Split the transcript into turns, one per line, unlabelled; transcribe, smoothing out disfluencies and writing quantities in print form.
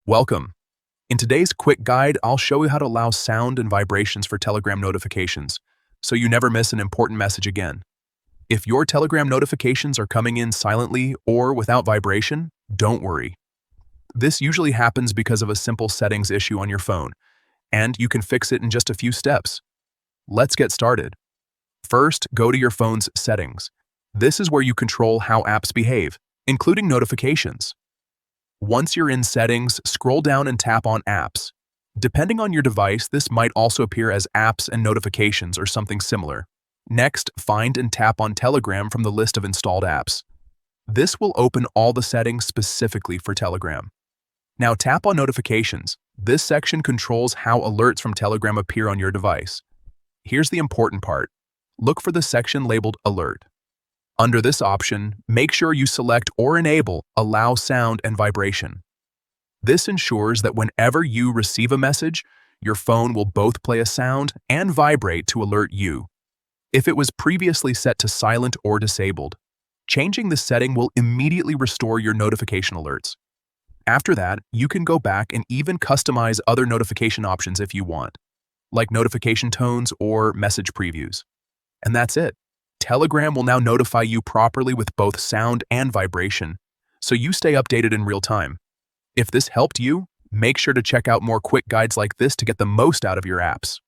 Welcome. In today's quick guide, I'll show you how to allow sound and vibrations for Telegram notifications, so you never miss an important message again. If your Telegram notifications are coming in silently or without vibration, don't worry. This usually happens because of a simple settings issue on your phone, and you can fix it in just a few steps. Let's get started. First, go to your phone's settings. This is where you control how apps behave, including notifications. Once you're in settings, scroll down and tap on apps. Depending on your device, this might also appear as apps and notifications or something similar. Next, find and tap on Telegram from the list of installed apps. This will open all the settings specifically for Telegram. Now tap on notifications. This section controls how alerts from Telegram appear on your device. Here's the important part. Look for the section labeled Alert. Under this option, make sure you select or enable Allow Sound and Vibration. This ensures that whenever you receive a message, your phone will both play a sound and vibrate to alert you. If it was previously set to silent or disabled, changing this setting will immediately restore your notification alerts. After that, you can go back and even customize other notification options if you want, like notification tones or message previews. And that's it. Telegram will now notify you properly with both sound and vibration, so you stay updated in real time. If this helped you, make sure to check out more quick guides like this to get the most out of your apps.